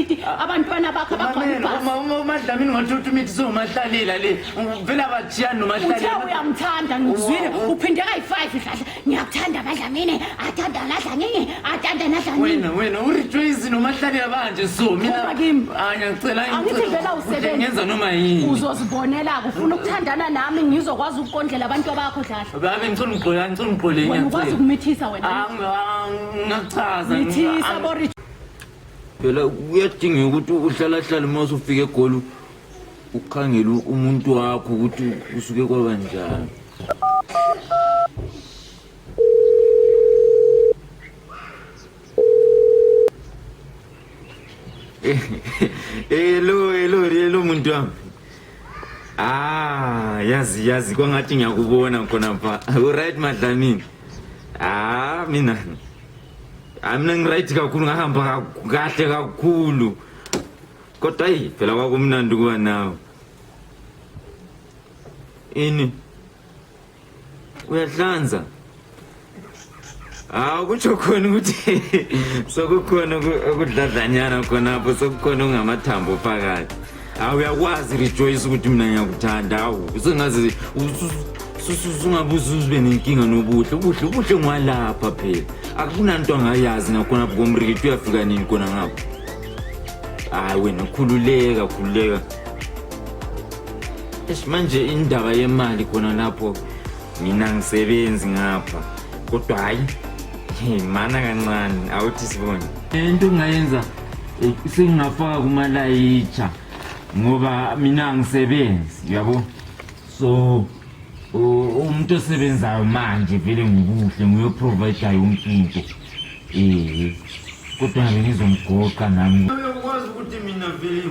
komrikiti abantwana bakho abakhona ibhasi UMaDlamini ngathuthi umithi somahlalela le vela bajiyana nomahlalela uthe uyamthanda ngizwile uphinde kayi5 idlala ngiyakuthanda baDlamini athanda laDlamini athanda naDlamini wena urejoice nomahlalela manje so mina ngiyacela angithi vela usebenza ngenza noma yini uzozibonela ufuna ukuthandana nami ngizokwazi ukukondlela abantu bakho dlala babe ngicela ungigqole wena ukwazi ukumithisa wena ngachaza mithisa bori phela uyadinga ukuthi uhlala mase ufike egoli ukhangela umuntu wakho ukuthi usuke kwaba njani. Hello muntu wami. Yazi kwangathi ngiyakubona khona pha. Alright MaDlamini. Mina ngiright kakhulu ngahamba kahle kakhulu. Kodwa phela kwakumnandi kuba nawe. Ini uyahlanza kutsho khona ukuthi sokukhona ukudladlanyana khonapho sokukhona ungamathambo phakathi uyakwazi rejoice ukuthi mina ngiyakuthanda usengazi usungabuza uzibe nenkinga nobuhle ngwalapha phela akunanto angayazi ngakhonapho komrikiti uyafika nini khona ngapho wena khululeka manje indaba yemali khona lapho mina ngisebenzi ngapha kodwa mana kancane awuthi sibone into engayenza singafaka kumalayicha ngoba mina ngisebenzi yabo so umuntu osebenzayo manje vele ngibuhle ngiyoprovide yonke into kodwa ngizomgoqa nami uyakwazi ukuthi mina vele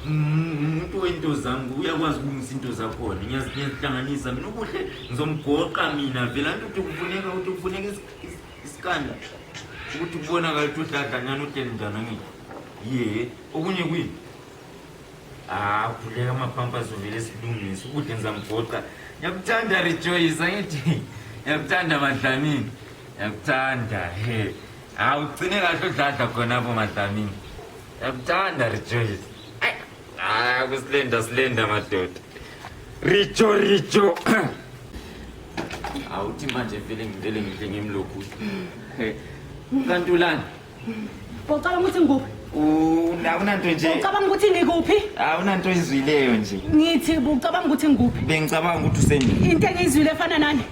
umuntu wento zangu uyakwazi ukungisa into zakhona ngiyazihlanganisa mina ubuhle ngizomgoqa mina vela into kufuneka iskanda ukuthi kubonakala ukuthi udladlanyana uhleli njani ngithi okunye kwini khuleka amapampas vele esilungisa ubuhle ngizamgoqa ngiyakuthanda rejoice angithi ngiyakuthanda MaDlamini ngiyakuthanda ugcine kahle udladla khonapho MaDlamini ngiyakuthanda rejoice kusilenda madoda richo awuthi manje vele ngidele ngihle ngimlokhu kanti ulana ucabanga ukuthi ngikuphi awunanto nje ucabanga ukuthi ngikuphi awunanto izwileyo nje ngithi ucabanga ukuthi ngikuphi bengicabanga ukuthi usendini into engizwile efana nani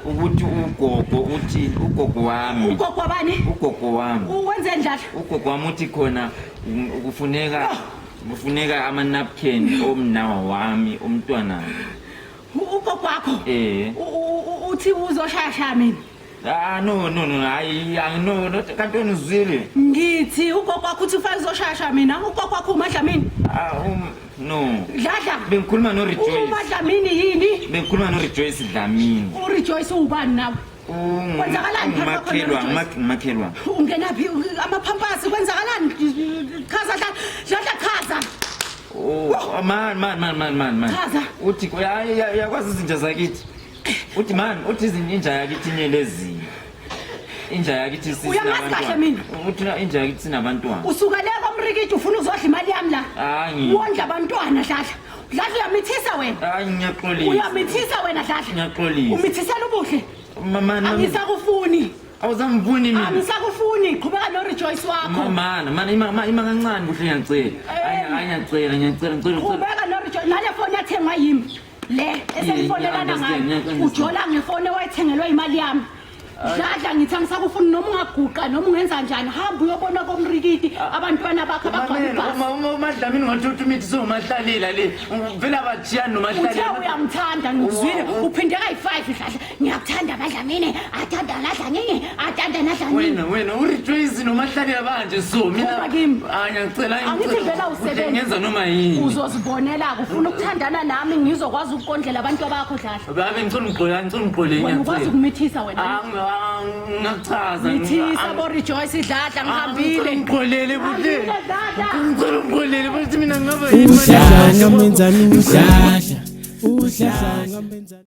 ukuthi ugogo wami ugogo wabani ugogo wami uwenze njalo ugogo wami uthi khona kufuneka ama-napkin omnawa wami umntwana ugogo wakho uthi uzoshaya mina no hayi kanti unizwile ngithi ugogo wakho uthi ufake uzoshaya mina ugogo wakho uMaDlamini no dladla bengikhuluma noRejoice uMaDlamini yini bengikhuluma noRejoice Dlamini uRejoice ubani nawe kwenzakalani makhelwa ungenaphi amaphampasi kwenzakalani chaza dladla chaza man chaza uthi yakwazi izinja zakithi uthi inja yakithi inyelezi inja yakithi uyamaskahle mina uthi inja yakithi sinabantwana usuka le komrikiti ufuna uzodla imali yami la wondla abantwana dladla uyamithisa wena ngiyaxolisa uyamithisa wena dladla ngiyaxolisa umithisela ubuhle mama angisakufuni awuzangivuni mina angisakufuni qhubeka noRejoice wakho mana ima kancane kuhle ngiyacela qhubeka noRejoice nale phone yathengwa yimi le eselifonelana ngayo ujola ngefone wayithengelwa imali yami dladla ngithi angisakufuni noma ungaguqa noma ungenza njani hamba uyobona komrikiti abantwana bakho abakhona ibhasi UMaDlamini ngathuthi umithi somahlalela le vela bajiyana nomahlalela uthe uyamthanda ngizwile uphinde kayi5 dladla ngiyakuthanda baDlamini athanda laDlamini athanda naDlamini wena uRejoice nomahlalela manje so mina ngiyacela angithi vela usebenza ngenza noma yini uzozibonela ufuna ukuthandana nami ngizokwazi ukukondlela abantu bakho dladla babe ngicela ungigqole wena ukwazi ukumithisa wena ngachaza mithisa boRejoice dladla ngihambile ngigqolele buhle ngicela ungigqolele futhi mina ngaba yimali